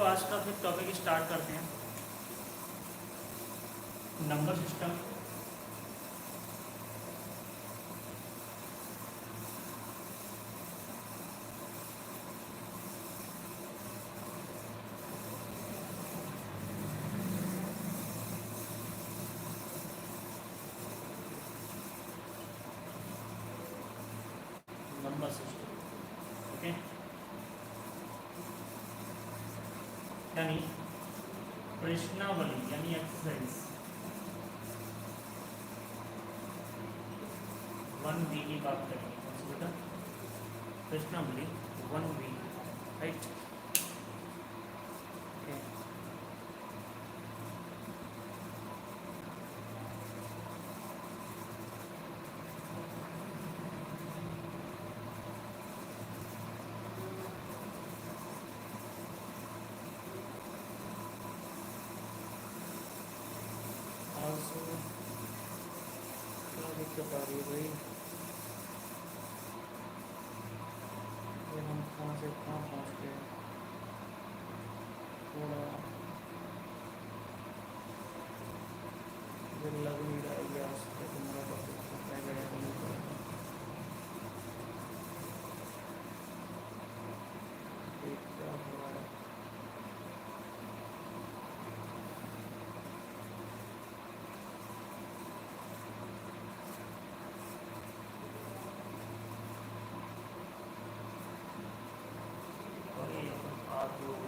आज का फिर टॉपिक स्टार्ट करते हैं, number system. Number system, okay. यानी प्रश्नावली यानी एक्सरसाइज 1B की बात करेंगे। कौन सी बेटा? प्रश्नावली 1B, राइट। क्या दिक्कत आ रही है भाई? ये हम कहाँ से कहाँ पहुँच गए? थोड़ा मुझे लग नहीं रहा है आज तक तुम्हारा टॉपिक पता गया है नहीं पड़ेगा। क्या हो रहा है? और ये आप लोग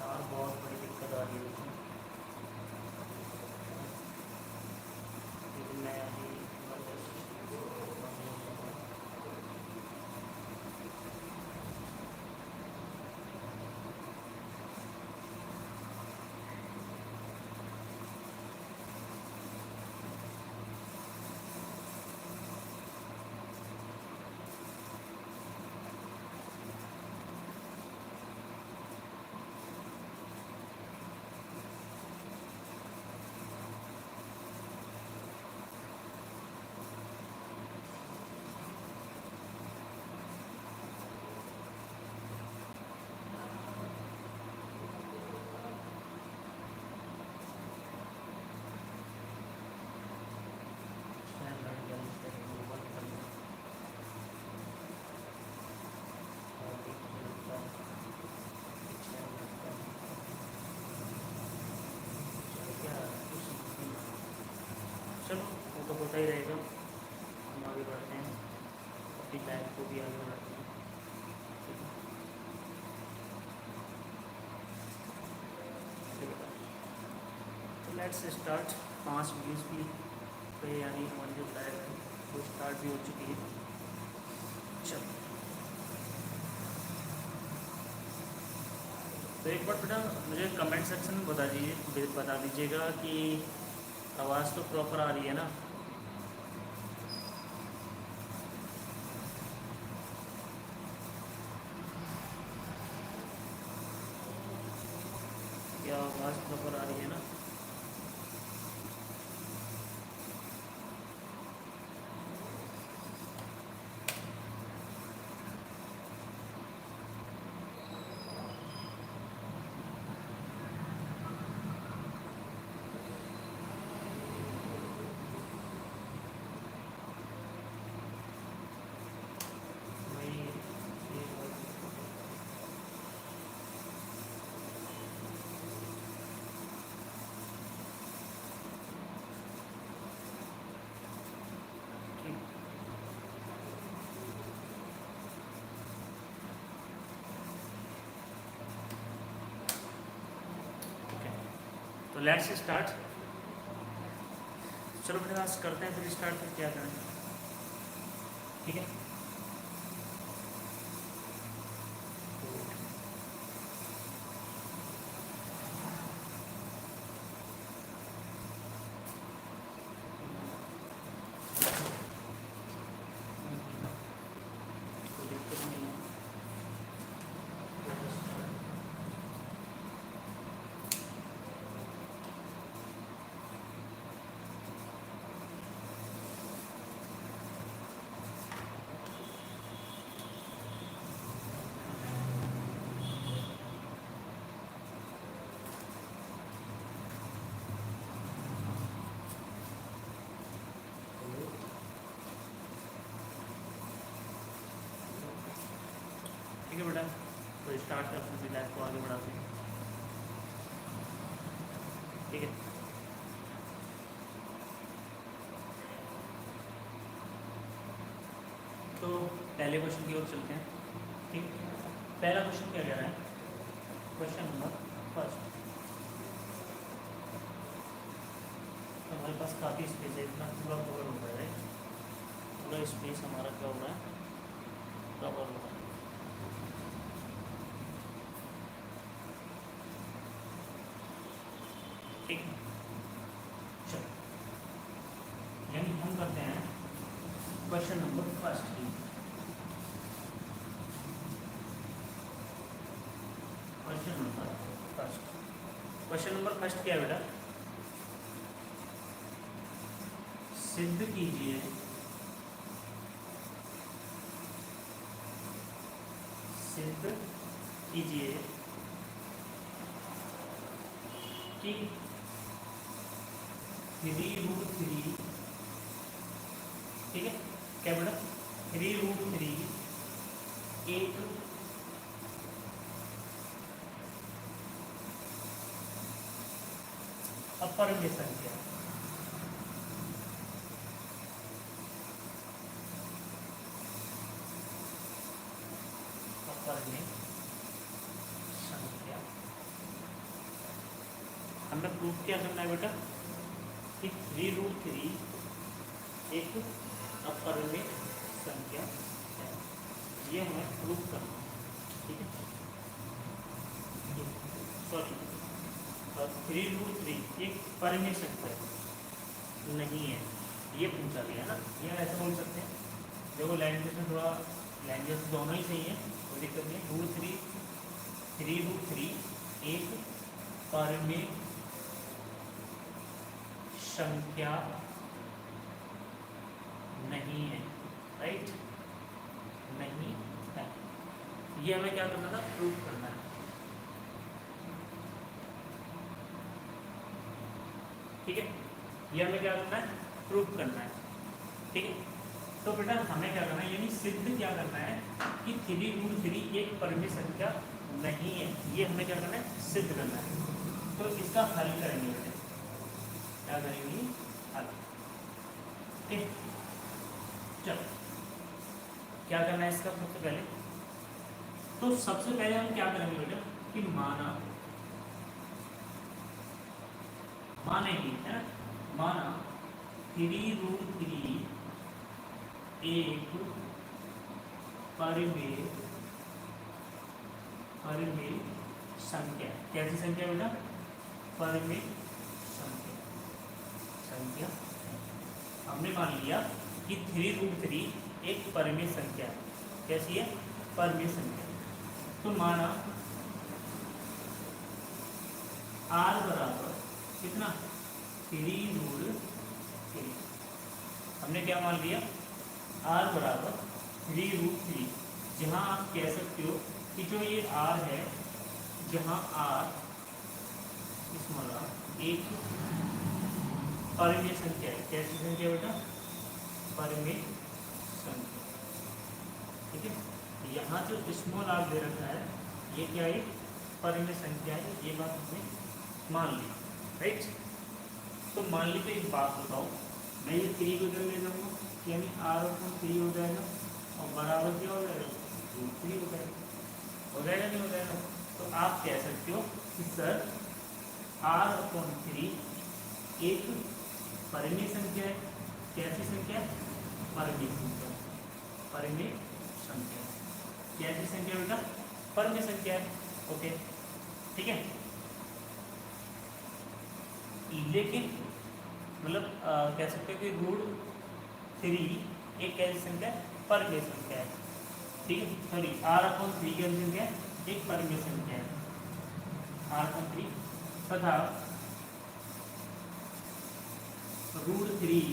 यार बहुत बड़ी दिक्कत आ रही है इसमें। लेकिन मैं अभी चलो वो तो होता ही रहेगा। हम आगे बढ़ते हैं, अपनी लाइफ को भी आगे बढ़ाते हैं, ठीक है। तो लेट्स स्टार्ट। 5 वीडियोस भी पे यानी हमारी जो लाइफ है वो स्टार्ट भी हो चुकी है। चलो तो एक बार बेटा मुझे कमेंट सेक्शन में बता दीजिएगा कि आवाज़ तो प्रॉपर आ रही है ना? क्या आवाज़ प्रॉपर आ रही है ना? भाई ये ठीक, ओके। तो लेट्स स्टार्ट। चलो फिर आज करते हैं, फिर स्टार्ट फिर क्या करें, ठीक है। है बेटा, तो स्टार्ट करते हैं लाइफ को आगे बढ़ाते हैं। ठीक है, तो पहले क्वेश्चन की ओर चलते हैं। ठीक, पहला क्वेश्चन क्या कह रहा है? Question number first. हमारे पास काफ़ी स्पेस है, इतना पूरा कवर हो रहा है, पूरा स्पेस हमारा क्या हो रहा है, कवर हो रहा है। ठीक, चलो यानी हम करते हैं क्वेश्चन नंबर फर्स्ट की। Question number first, question number first क्या है बेटा? सिद्ध कीजिए सिद्ध कीजिए कि 3√3, ठीक है, क्या बेटा? 3√3 एक अपरिमेय संख्या, अपरिमेय संख्या। हमें प्रूफ क्या करना है बेटा कि 3√3 एक अपरिमेय संख्या है, ये हमें प्रूफ करना है। ठीक है, सॉरी, 3√3 एक परिमेय संख्या नहीं है, ये पूछा गया ना। ये ऐसे बोल सकते हैं, देखो लैंग्वेज में थोड़ा, लैंग्वेज दोनों ही सही है, कोई दिक्कत नहीं। 3√3 एक परिमेय संख्या नहीं है, राइट, नहीं है। ये हमें क्या करना था? प्रूफ करना है। ठीक है, ये हमें क्या करना है? प्रूफ करना है। ठीक है, तो बेटा हमें क्या करना है, यानी सिद्ध क्या करना है कि 3√3 एक परिमेय संख्या नहीं है, ये हमें क्या करना है? सिद्ध करना है। तो इसका हल करेंगे बेटा, क्या करेंगे? हल। ठीक, चलो क्या करना है इसका? सबसे पहले हम क्या करेंगे बेटा कि मानेंगे, है ना, माना 3√3 एक परिमेय संख्या। कैसी संख्या बेटा? परिमेय संख्या। हमने मान लिया कि 3√3 एक परिमेय संख्या है। कैसी है? परिमेय संख्या। तो माना r बराबर कितना? 3√3। हमने क्या मान लिया? r बराबर 3√3, जहाँ आप कह सकते हो कि जो ये r है, जहाँ r एक परिमेय संख्या है। कैसी संख्या बेटा? परिमेय संख्या। ठीक है, यहाँ जो स्मॉल r दे रखा है, ये क्या है? परिमेय संख्या है। ये बात हमने मान ली, राइट। तो मान ली, तो एक बात बताओ, मैं ये 3 को इधर ले जाऊँगा, यानी r/3 हो जाएगा, और बराबर क्या हो जाएगा? √3 हो जाएगा। हो जाएगा नहीं हो जाएगा? तो आप कह सकते हो कि सर r/3 एक परिमेय संख्या है। कैसी संख्या है? परिमेय संख्या। परिमेय संख्या कैसी संख्या बेटा? परिमेय संख्या है। ओके, ठीक है। लेकिन मतलब कह सकते हो कि √3 एक कैसी संख्या है? परिमेय संख्या है। ठीक है, सॉरी, r/3 कैसी संख्या है? एक परिमेय संख्या है, r/3, तथा √3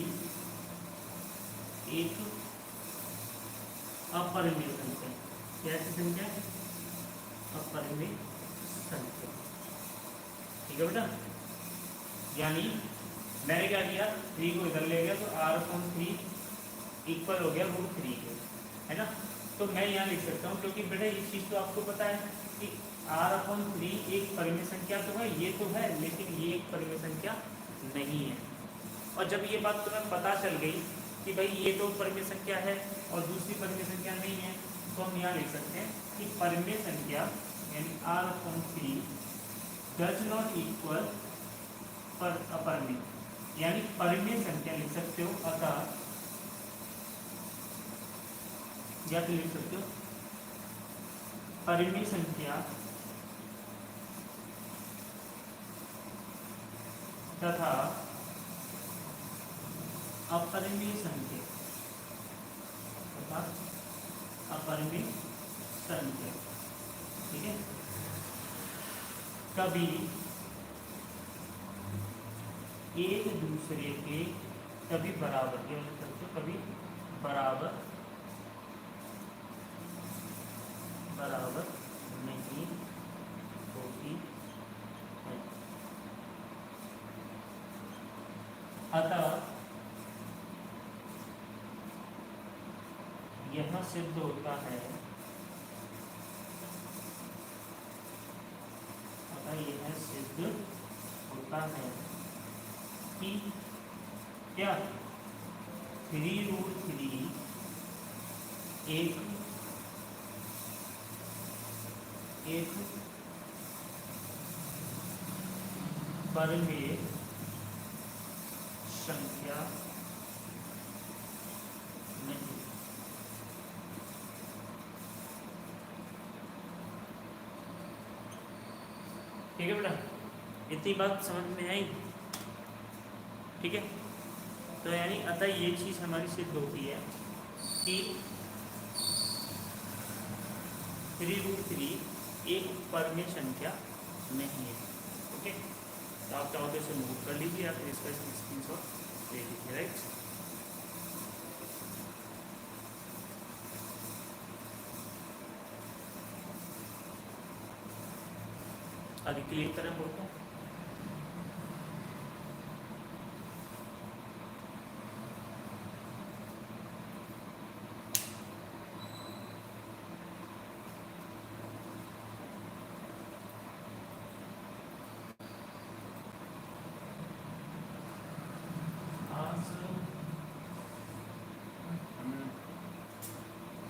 एक अपरिमेय संख्या। कैसी संख्या? अपरिमेय संख्या। ठीक है बेटा, यानी मैंने क्या किया? 3 को इधर ले गया, तो r/3 इक्वल हो गया √3 के, है ना। तो मैं यहाँ लिख सकता हूँ, क्योंकि बेटा ये चीज़ तो आपको पता है कि r/3 एक परिमेय संख्या तो है, ये तो है, लेकिन ये एक परिमेय संख्या नहीं है। और जब ये बात तुम्हें पता चल गई कि भाई ये तो परिमेय संख्या है और दूसरी परिमेय संख्या नहीं है, तो हम यहाँ लिख सकते हैं कि परिमेय संख्या यानी r/3 डज नॉट इक्वल पर अपरिमेय, यानी परिमेय संख्या लिख सकते हो, अतः या तो लिख सकते हो परिमेय संख्या तथा अपरिमेय संख्या तथा अपरिमेय संख्या, ठीक है, कभी एक दूसरे के कभी बराबर, क्या लिख सकते हो, कभी बराबर नहीं होती है। अतः यह सिद्ध होता है, कि क्या 3√3 एक परिमेय संख्या नहीं। ठीक है बेटा, इतनी बात समझ में आई? ठीक है, तो यानी अतः ये चीज हमारी सिद्ध होती है कि 3√3 एक परिमेय संख्या नहीं है। ओके, तो आप चाहो तो इसे नोट कर लीजिए, आप इसका स्क्रीनशॉट ले लीजिए, राइट। आगे क्लियर करें बोल को।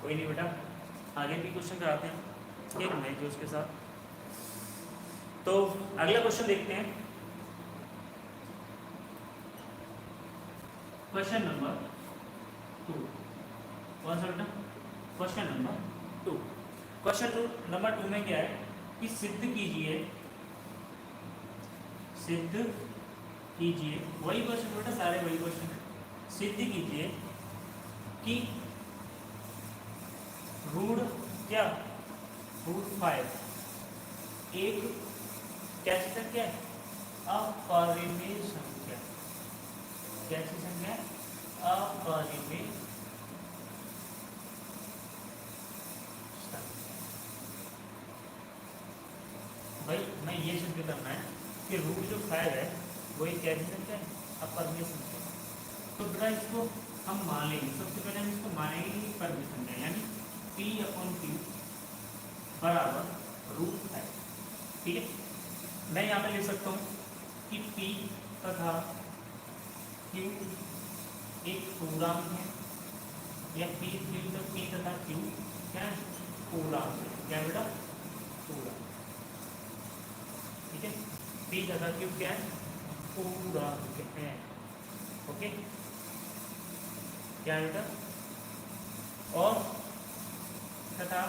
कोई नहीं बेटा, आगे भी क्वेश्चन कराते हैं एक नए जो उसके साथ। तो अगला क्वेश्चन देखते हैं, क्वेश्चन नंबर 2। कौन सा बेटा? Question number 2। क्वेश्चन नंबर 2 में क्या है कि सिद्ध कीजिए वही क्वेश्चन बेटा, सारे वही क्वेश्चन है। सिद्ध कीजिए कि √5 एक कैसी संख्या है? अपरिमेय संख्या। कैसी संख्या है? अपरिमेय संख्या। भाई मैं ये सिद्ध करना है कि √5 है वो एक कैसी संख्या है? अपरिमेय संख्या। तो बेटा इसको हम मान लेंगे, सबसे पहले हम इसको मानेंगे कि परिमेय संख्या, यानी P/Q बराबर √5। ठीक है, मैं यहाँ पे लिख सकता हूँ कि P तथा Q एक पूर्णांक है, या P तथा Q क्या है? पूर्णांक है। क्या बेटा? पूर्णांक। ठीक है, P तथा Q क्या है? पूर्णांक है। ओके, क्या है बेटा? और तथा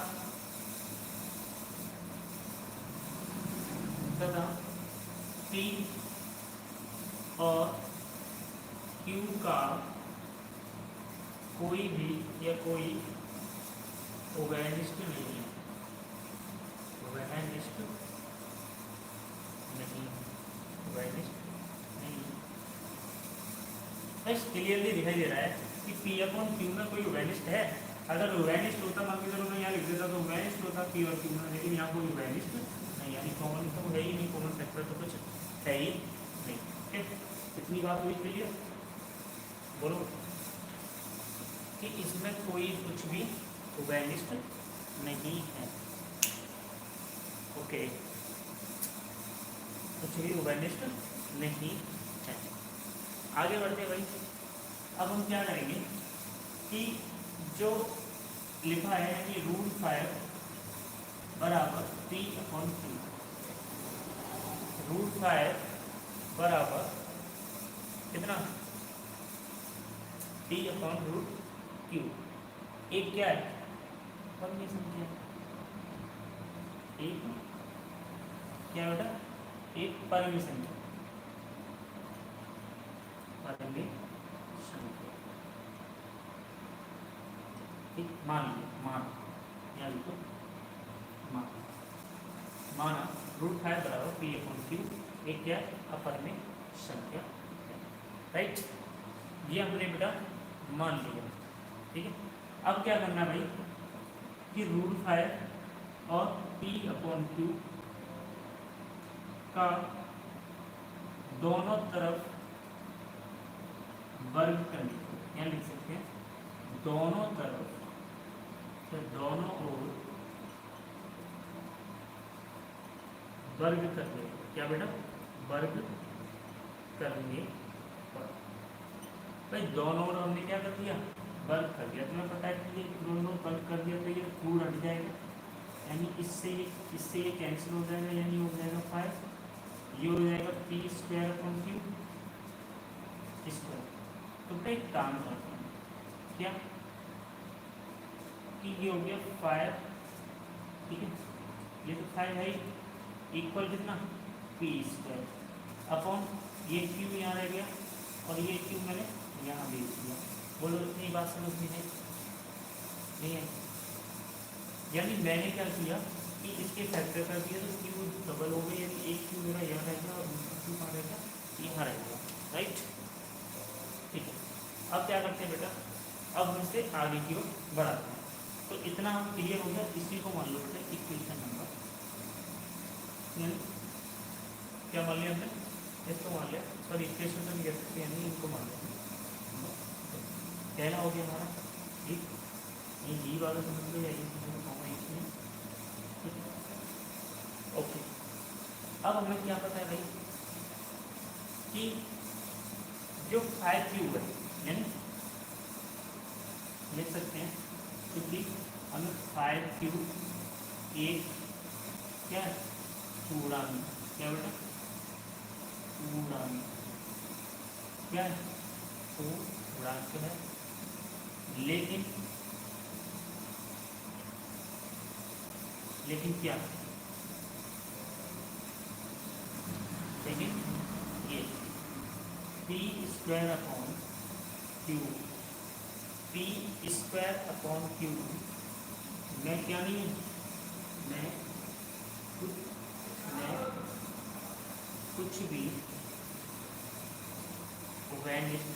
P और Q का कोई भी या कोई उभयनिष्ठ नहीं है। उभयनिष्ठ नहीं। बस क्लियरली दिखाई दे रहा है कि P/Q में कोई उभयनिष्ठ है। अगर उभयनिष्ठ होता, मान के चलो मैं यहाँ लिख देता तो उभयनिष्ठ होता P और Q में, लेकिन यहाँ कोई उभयनिष्ठ नहीं, यानी कॉमन तो है ही नहीं, कॉमन फैक्टर तो कुछ है ही नहीं। ठीक, इतनी बात हुई क्लियर? बोलो कि इसमें कोई कुछ भी उभयनिष्ठ नहीं है। ओके, कुछ भी उभयनिष्ठ नहीं है। आगे बढ़ते भाई, अब हम क्या करेंगे कि जो लिखा है कि रूट 5 बराबर P/Q, रूट 5 बराबर कितना P/√Q, एक क्या है परिमेय संख्या, एक क्या बेटा, एक परिमेय संख्या, परिमेय संख्या। ठीक, मान लीजिए, मान यहाँ लिखो, माना रूट 5 बराबर P/Q, एक क्या अपरिमेय संख्या है। राइट, ये हमने बेटा मान लिया। ठीक है, अब क्या करना भाई कि रूट 5 और P/Q का दोनों तरफ वर्ग करने, यहाँ लिख सकते हैं दोनों तरफ, तो दोनों ओर वर्ग करने, क्या बेटा, वर्ग करने पर भाई दोनों ओर हमने क्या कर दिया, वर्ग कर दिया। तुम्हें पता है कि ये दोनों वर्ग कर दिया तो ये 2 हट जाएगा, यानी इससे ये कैंसिल हो जाएगा, यानी हो जाएगा 5, ये हो जाएगा P²/Q²। तो बेटा एक काम करते हैं क्या कि ये हो गया 5, ठीक है, ये तो 5 है, इक्वल कितना P² अपॉन ये Q यहाँ रह गया और ये Q मैंने यहाँ भेज दिया। बोलो इतनी बात समझ में नहीं है? यानी मैंने क्या किया कि इसके फैक्टर कर दिया तो Q डबल हो गई, यानी एक Q मेरा यहाँ रहेगा और दूसरा Q कहाँ रहेगा, यहाँ रहेगा। राइट, ठीक है, अब क्या करते हैं बेटा, अब हम इसे आगे की ओर बढ़ाते हैं। तो इतना हम क्लियर हो गया, इसी को मान लो बेटा इक्वेशन नंबर, क्या मान लिया हमने, इसको मान लिया, सॉरी इक्वेशन तो नहीं कह सकते, यानी इनको मान लिया। पहला हो गया हमारा, ठीक, ये जी वाला समझ लो, ओके। अब हमें क्या पता है भाई कि जो 5Q है, यानी लिख सकते हैं क्योंकि हमें 5Q एक क्या है पूर्णांक, क्या बेटा पूर्णांक, क्या है पूर्णांक है, लेकिन क्या, लेकिन ये P²/Q में क्या नहीं है, मैं कुछ भी उभयनिष्ठ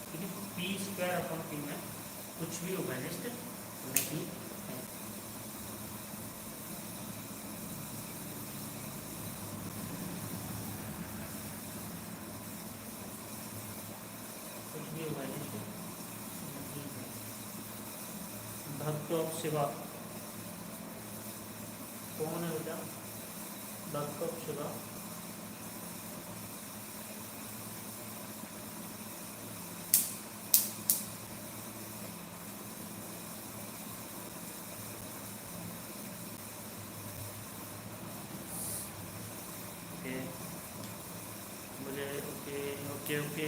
ठीक है, P²/Q में कुछ भी उभयनिष्ठ नहीं है। कुछ भी उभयनिष्ठ नहीं है। भक्त ऑफ शिवा कौन है बेटा, भक्त ऑफ शिवा मुझे ओके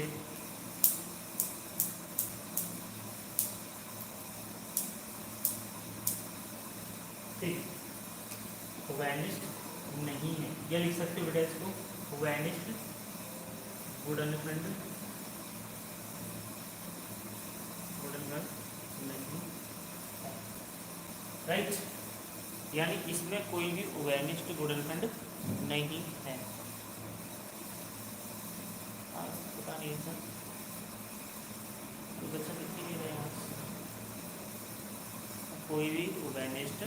ठीक, उभयनिष्ठ नहीं है, या लिख सकते हो बेटा इसको उभयनिष्ठ गुणनखंड नहीं, राइट, यानी इसमें कोई भी उभयनिष्ठ गुणनखंड नहीं है। पता नहीं सर, तो बच्चा लिख ही नहीं रहे हैं, कोई भी उभयनिष्ठ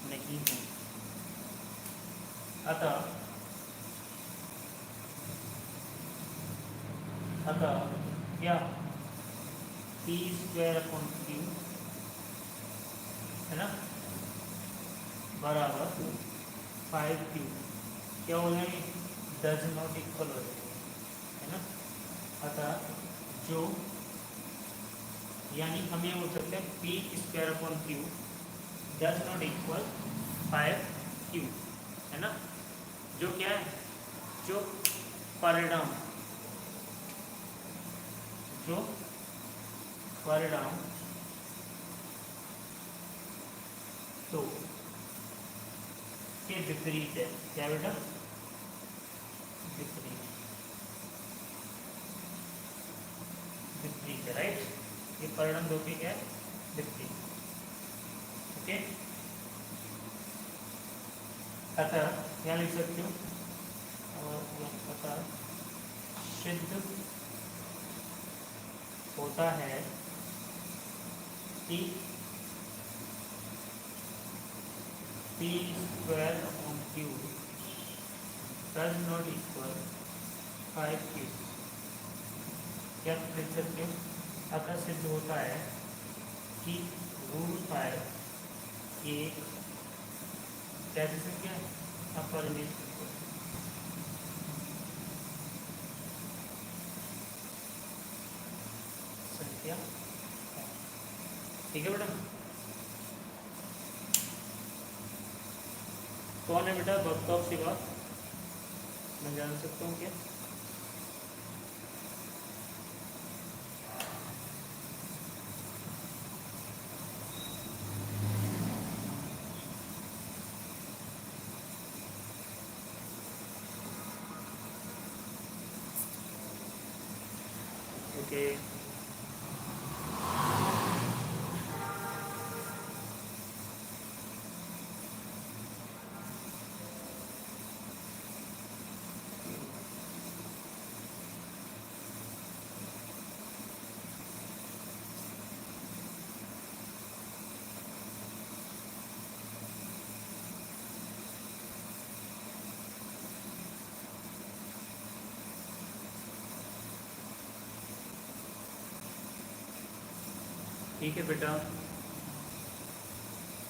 नहीं है। अतः अतः क्या पी स्क्वायर अपॉन क्यू है ना बराबर 5Q क्या हो जाएंगे डज नॉट इक्वल हो जाएंगे है ना। अतः जो यानी हम ये बोल सकते हैं P square upon Q does not equal 5Q है ना। जो क्या है जो परिणाम तो के विपरीत है क्या बेटा विपरीत है राइट। ये परिणाम दो के क्या है विपरीत ओके। अतः क्या लिख सकते हो अतः सिद्ध होता है कि P square upon Q does not equal 5Q क्या लिख सकते हो। अतः सिद्ध होता है कि रूल 5 एक क्या दे सकते हैं अपरिमित संख्या ठीक है बेटा। कौन है बेटा बख्तौफ सिवा मैं जान सकता हूँ क्या। ओके ठीक है बेटा।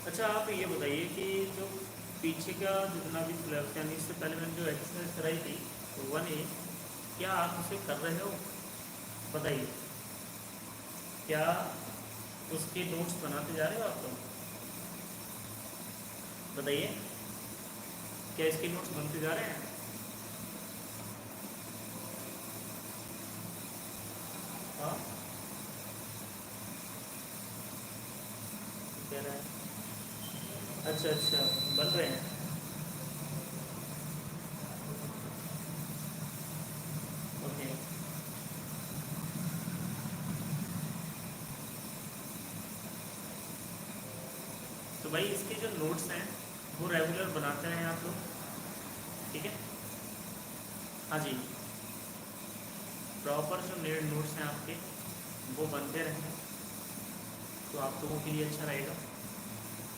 अच्छा आप ये बताइए कि जो पीछे का जितना भी सिलेबस यानी इससे पहले मैंने जो एक्सरसाइज कराई थी 1A क्या आप उसे कर रहे हो बताइए। क्या उसके नोट्स बनाते जा रहे हो आप लोग बताइए। क्या इसके नोट्स बनते जा रहे हैं हाँ कह रहा है अच्छा अच्छा बन रहे हैं ओके। तो भाई इसके जो नोट्स हैं वो रेगुलर बनाते हैं आप लोग ठीक है। हाँ जी प्रॉपर जो नोट्स हैं आपके वो बनते रहेंगे तो आप लोगों के लिए अच्छा रहेगा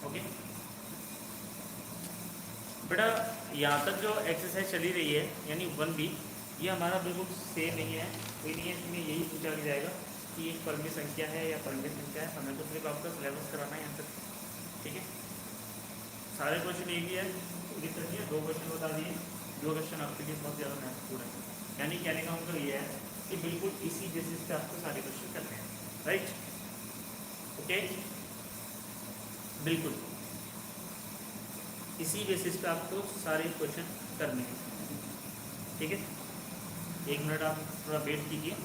ओके। बेटा यहाँ तक जो एक्सरसाइज चली रही है यानी 1B ये हमारा बिल्कुल सेम नहीं है कोई नहीं है इसमें यही पूछा जाएगा कि एक परिमित संख्या है या परिमित संख्या है। हमें तो सिर्फ आपका सिलेबस कराना है यहाँ तक ठीक है। सारे क्वेश्चन एक ही है पूरी तरह 2 क्वेश्चन बता दिए 2 क्वेश्चन आपके लिए बहुत ज़्यादा महत्वपूर्ण है। यानी कहने का मतलब ये है कि बिल्कुल इसी बेसिस पे आपको सारे क्वेश्चन करने हैं राइट ओके। बिल्कुल इसी बेसिस पे आपको सारे क्वेश्चन करने हैं ठीक है। 1 मिनट आप थोड़ा वेट कीजिए।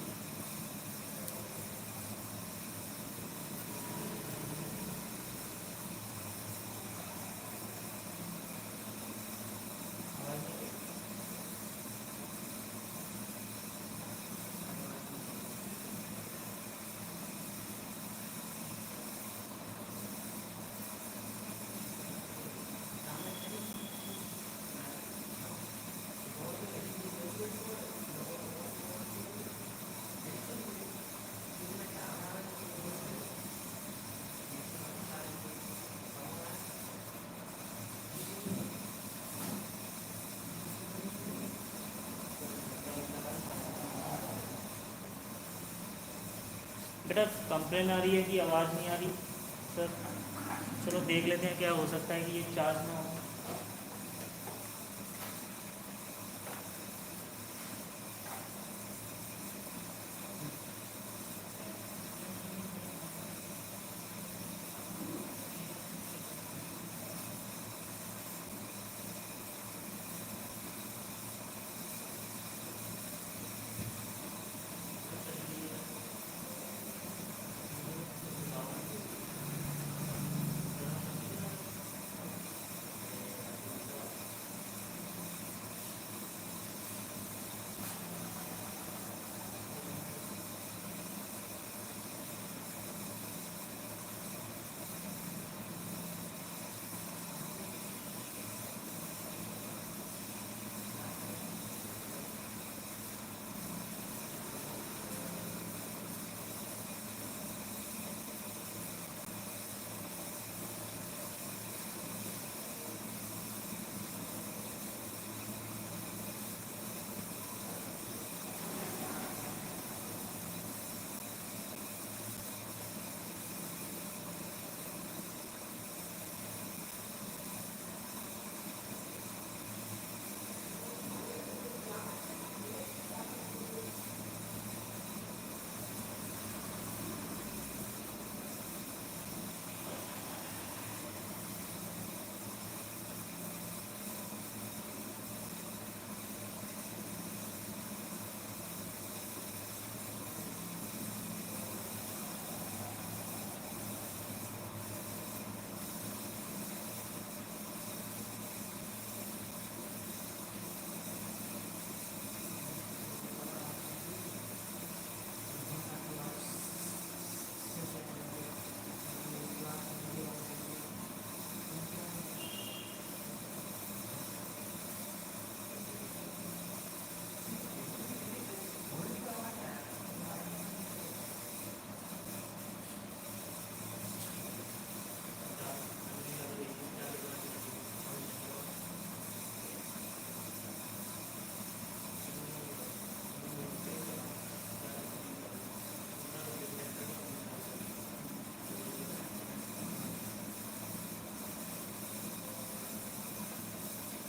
बेटा कंप्लेन आ रही है कि आवाज़ नहीं आ रही सर? चलो देख लेते हैं क्या हो सकता है कि ये चार्ज ना हो।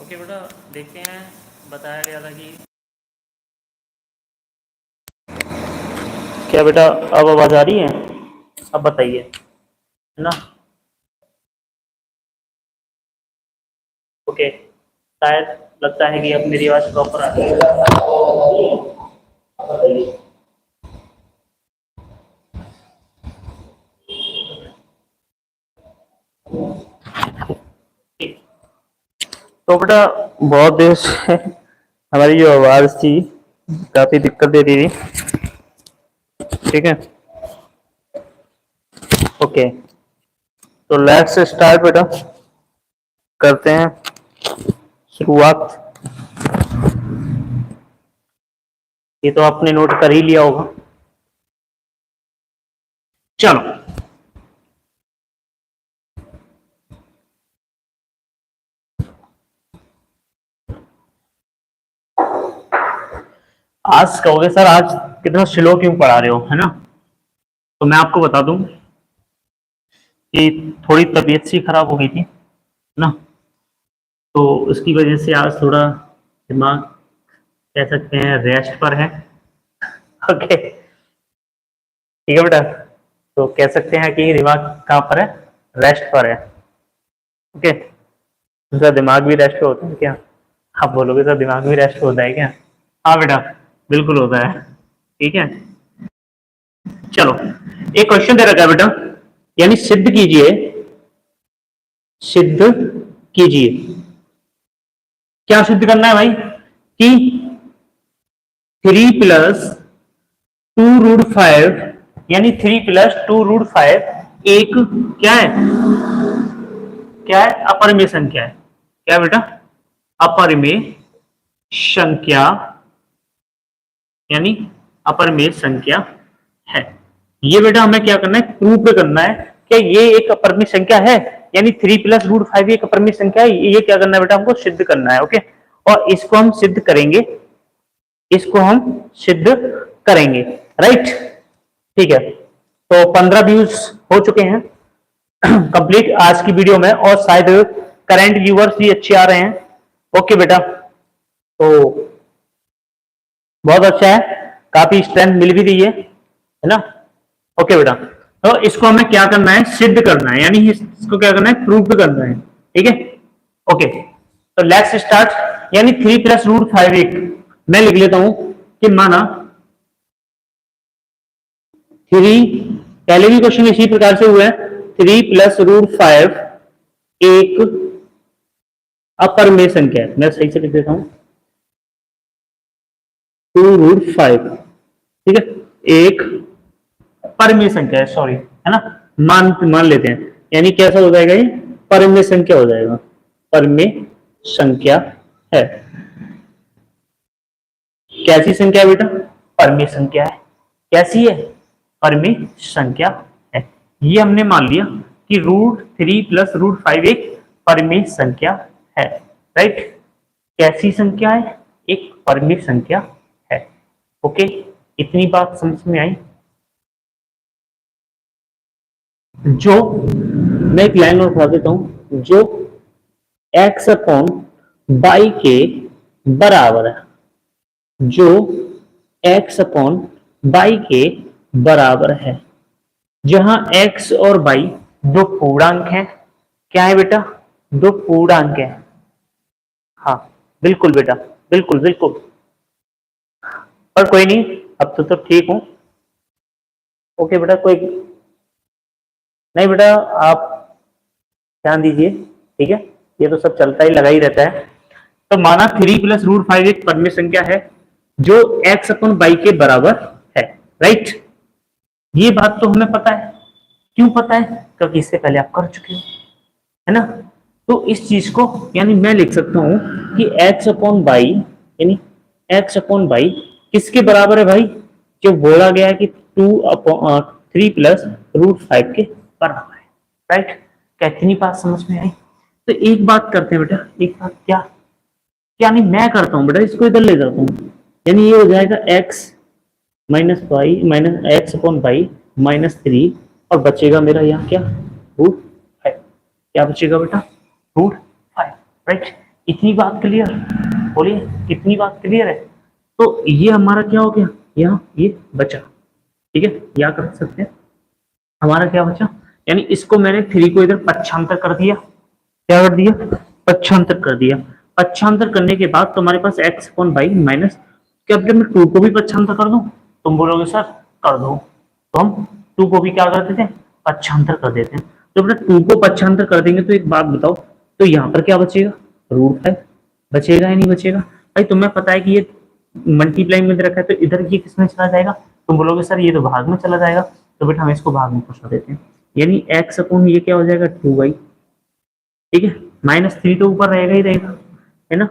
ओके बेटा देखते हैं, बताया गया था कि क्या बेटा अब आवाज़ आ रही है? अब बताइए, है ना? ओके, शायद लगता है कि अब मेरी आवाज़ प्रॉपर आ रही है। बताइए। तो बेटा बहुत देर से हमारी जो आवाज़ थी काफ़ी दिक्कत दे रही थी, ठीक है? ओके, तो लेट्स स्टार्ट बेटा, करते हैं शुरुआत। ये तो आपने नोट कर ही लिया होगा। चलो, आज कहोगे सर आज कितना स्लो क्यों पढ़ा रहे हो, है ना? तो मैं आपको बता दूं कि थोड़ी तबीयत सी खराब हो गई थी ना, तो उसकी वजह से आज थोड़ा दिमाग कह सकते हैं रेस्ट पर है। ओके ठीक है बेटा, तो कह सकते हैं कि दिमाग कहाँ पर है? रेस्ट पर है। ओके, दूसरा दिमाग भी रेस्ट पे होता है क्या? आप बोलोगे सर दिमाग भी रेस्ट होता है क्या? हाँ बेटा बिल्कुल होता है, ठीक है। चलो एक क्वेश्चन दे रखा है बेटा, यानी सिद्ध कीजिए, सिद्ध कीजिए। क्या सिद्ध करना है भाई? कि 3 + 2√5 यानी 3 + 2√5 एक क्या है? क्या है? अपरिमेय संख्या है। क्या बेटा? अपरिमेय संख्या, यानी अपरिमेय संख्या है। ये बेटा हमें क्या करना है? प्रूव करना है कि ये एक अपरिमेय संख्या है, यानी 3 + √5 एक अपरिमेय संख्या है। ये क्या करना है बेटा? हमको सिद्ध करना है। ओके, और इसको हम सिद्ध करेंगे, इसको हम सिद्ध करेंगे, राइट? ठीक है, तो 15 व्यूज हो चुके हैं कंप्लीट आज की वीडियो में, और शायद करंट व्यूवर्स भी अच्छे आ रहे हैं। ओके बेटा, तो बहुत अच्छा है, काफी स्ट्रेंथ मिल भी रही है ना। ओके बेटा, तो इसको हमें क्या करना है, सिद्ध करना है, यानी इसको क्या करना है, प्रूव करना है। ठीक है, ओके, तो लेट्स स्टार्ट। यानी 3 + √5 एक मैं लिख लेता हूं कि माना 3, पहले भी क्वेश्चन इसी प्रकार से हुआ है, 3 + √5 एक अपर में संख्या है। मैं सही से लिख देता हूं, 2√5, ठीक है, एक परमेय संख्या है, सॉरी, है ना, मान लेते हैं, यानी कैसा हो जाएगा, ये परमेय संख्या हो जाएगा, परमेय संख्या है। कैसी संख्या है बेटा, परमेय संख्या है। कैसी है, परमेय संख्या है। ये हमने मान लिया कि √3 + √5 एक परमेय संख्या है, राइट। कैसी संख्या है, एक परमेय संख्या है। ओके, इतनी बात समझ में आई। जो मैं एक लाइन और उठा देता हूं, जो x/y के बराबर है, जो x/y के बराबर है, जहां x और y दो पूर्णांक हैं। क्या है बेटा, दो पूर्णांक है। हाँ बिल्कुल बेटा, बिल्कुल बिल्कुल, पर कोई नहीं, अब तो ठीक हूं। ओके बेटा, कोई नहीं बेटा, आप ध्यान दीजिए, ठीक है, ये तो सब चलता ही लगा ही रहता है। तो माना 3 + √5 एक परमेय संख्या है जो x/y के बराबर है, राइट। ये बात तो हमें पता है। क्यों पता है, क्योंकि इससे पहले आप कर चुके हो, है ना। तो इस चीज को यानी मैं लिख सकता हूं कि x/y यानी x/y किसके बराबर है भाई, जो बोला गया है कि 3 + √5 के बराबर है, राइट। क्या इतनी बात समझ में आई। तो एक बात करते हैं बेटा, एक बात क्या, यानी मैं करता हूं बेटा, इसको इधर ले जाता हूं, यानी ये हो जाएगा x - y - x/y - 3, और बचेगा मेरा यहाँ क्या, √5। क्या बचेगा बेटा, √5, राइट। इतनी बात क्लियर, बोलिए कितनी बात क्लियर है। तो ये हमारा क्या हो गया, यहाँ ये बचा, ठीक है, क्या कर सकते हैं, हमारा क्या बचा, यानी इसको मैंने 3 को इधर पक्षांतर कर दिया। क्या कर दिया, पक्षांतर कर दिया। पक्षांतर करने के बाद तुम्हारे पास x/y माइनस, क्या मैं 2 को भी पक्षांतर कर दूं, तुम बोलोगे सर कर दो, तो हम 2 को भी क्या कर देते हैं, पक्षांतर कर देते हैं। तो बेटा 2 को पक्षांतर कर देंगे तो एक बात बताओ, तो यहाँ पर क्या बचेगा, √5 बचेगा या नहीं बचेगा। भाई तुम्हें पता है कि ये मल्टीप्लाई में रखा है, तो इधर ये किसमें चला जाएगा, तुम बोलोगे सर ये तो भाग में चला जाएगा, तो बेटा हम इसको भाग में पहुंचा देते हैं, यानी x/ये क्या हो जाएगा, 2y, ठीक है, -3 तो ऊपर रहेगा ही रहेगा, है ना,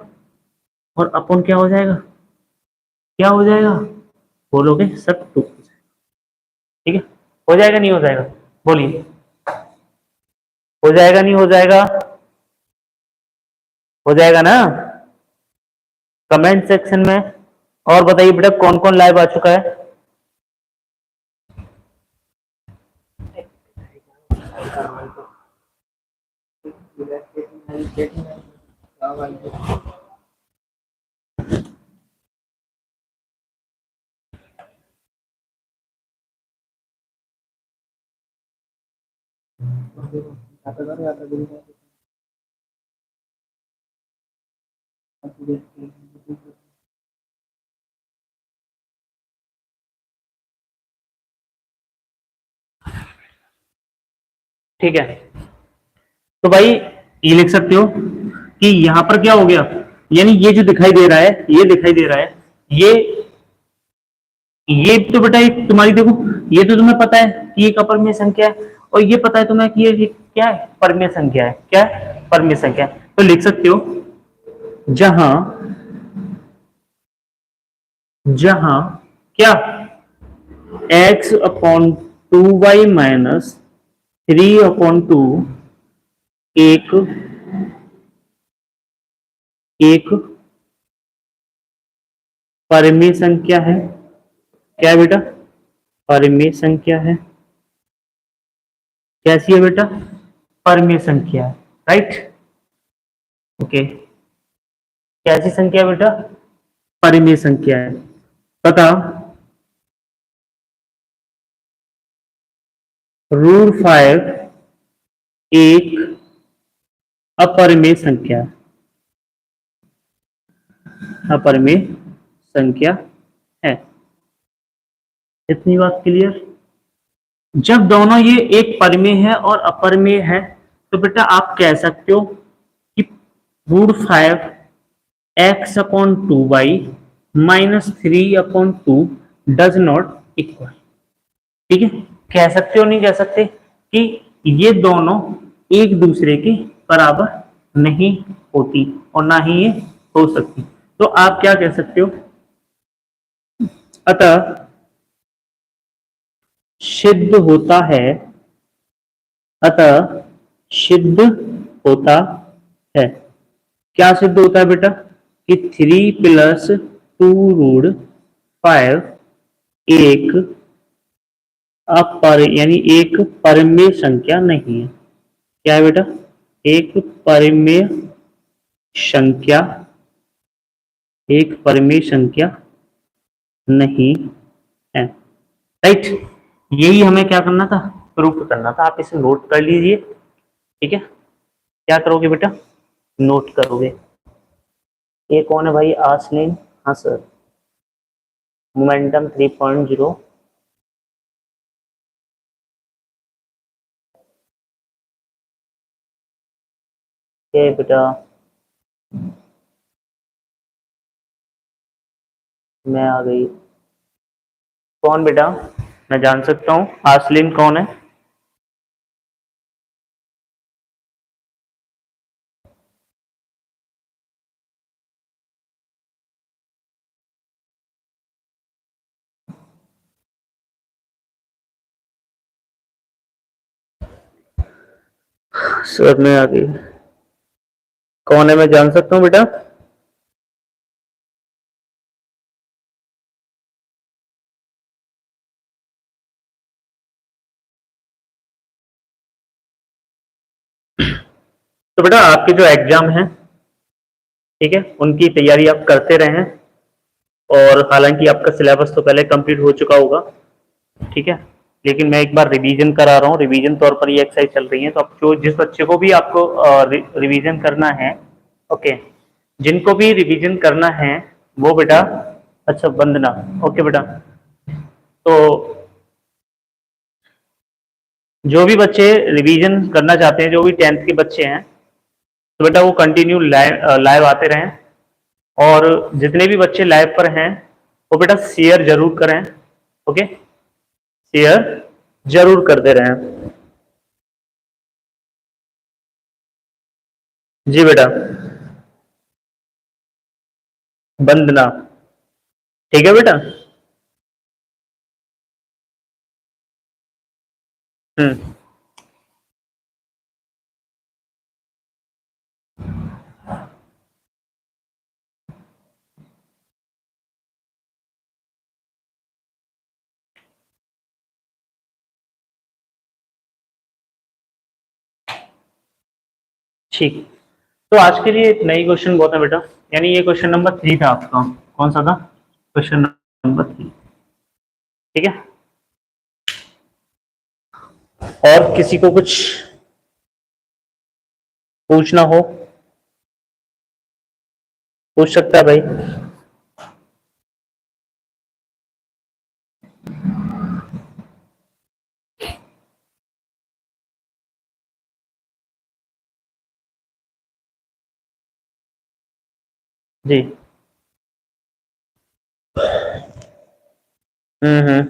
और अपन क्या हो जाएगा, क्या हो जाएगा, बोलोगे सर 2, ठीक है, हो जाएगा नहीं हो जाएगा, बोलिए, हो जाएगा नहीं हो जाएगा, हो जाएगा ना, कमेंट सेक्शन में। और बताइए बेटा कौन कौन लाइव आ चुका है। ठीक है, तो भाई ये लिख सकते हो कि यहां पर क्या हो गया, यानी ये जो दिखाई दे रहा है, ये दिखाई दे रहा है, ये तो बेटा एक तुम्हारी देखो, ये तो तुम्हें पता है कि एक अपरमेय संख्या है, और ये पता है तुम्हें कि ये क्या है, परमेय संख्या है। क्या है, परमेय संख्या है। तो लिख सकते हो जहां, जहां क्या, x/2y - 3/2 एक एक परमेय संख्या है। क्या है बेटा, परमेय संख्या है। कैसी है बेटा? परिमेय संख्या है, राइट। ओके, कैसी संख्या बेटा? परिमेय संख्या है। तथा √5 एक अपरिमेय संख्या, अपरिमेय संख्या है। इतनी बात क्लियर? जब दोनों ये एक परिमेय है और अपरिमेय है तो बेटा आप कह सकते हो कि √5 x/2y -3/2 डज नॉट इक्वल। ठीक है, कह सकते हो नहीं कह सकते कि ये दोनों एक दूसरे के बराबर नहीं होती और ना ही ये हो सकती। तो आप क्या कह सकते हो? अतः सिद्ध होता है, अतः सिद्ध होता है, क्या सिद्ध होता है बेटा? कि 3 + 2√5 एक यानी एक परिमेय संख्या नहीं है। क्या है बेटा? एक परिमेय संख्या, एक परिमेय संख्या नहीं है, राइट। यही हमें क्या करना था? प्रूफ करना था। आप इसे नोट कर लीजिए, ठीक है। क्या करोगे बेटा? नोट करोगे। ये कौन है भाई? आसलीन? हाँ सर। मोमेंटम 3.0। ये बेटा मैं आ गई। कौन बेटा? मैं जान सकता हूँ आसलीन कौन है? सर मैं आ गई। कौन है मैं जान सकता हूँ बेटा? तो बेटा आपके जो एग्जाम है, ठीक है, उनकी तैयारी आप करते रहें। और हालांकि आपका सिलेबस तो पहले कंप्लीट हो चुका होगा, ठीक है, लेकिन मैं एक बार रिवीजन करा रहा हूँ। रिवीजन तौर पर ये एक्सरसाइज चल रही है, तो आप जो जिस बच्चे को भी आपको रिवीजन करना है, ओके, जिनको भी रिवीजन करना है वो बेटा, अच्छा वंदना, ओके बेटा, तो जो भी बच्चे रिवीजन करना चाहते हैं, जो भी 10th के बच्चे हैं, तो बेटा वो कंटिन्यू लाइव आते रहें। और जितने भी बच्चे लाइव पर हैं वो बेटा शेयर जरूर करें, ओके, शेयर जरूर करते रहें। जी बेटा, वंदना, ठीक है बेटा। हम्म, ठीक। तो आज के लिए इतना ही क्वेश्चन बहुत है बेटा, यानी ये क्वेश्चन नंबर 3 था आपका। कौन सा था? क्वेश्चन नंबर 3, ठीक है। और किसी को कुछ पूछना हो पूछ सकता है भाई। जी। हम्म।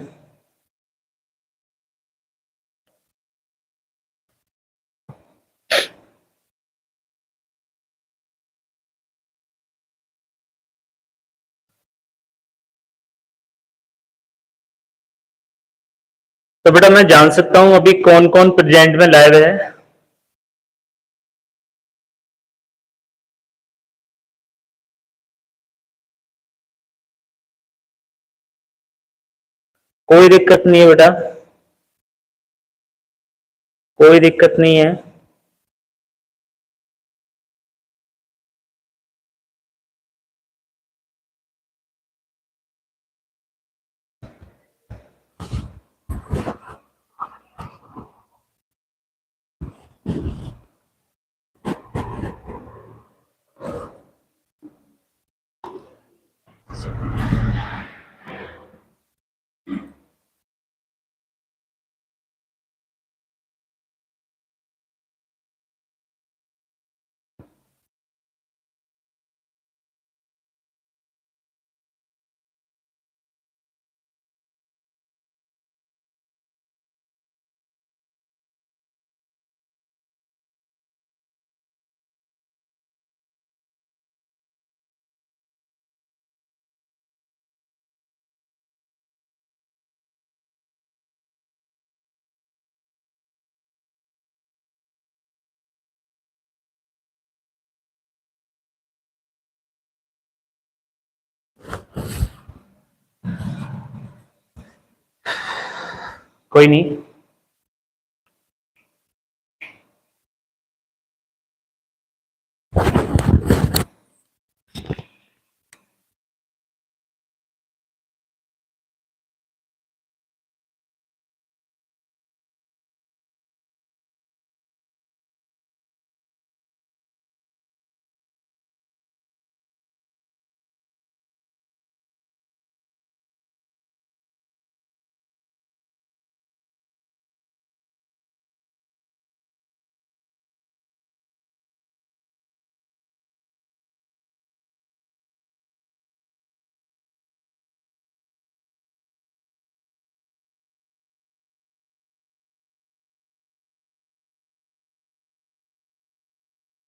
तो बेटा मैं जान सकता हूँ अभी कौन कौन प्रेजेंट में लाइव है? कोई दिक्कत नहीं है बेटा, कोई दिक्कत नहीं है। कोई नहीं।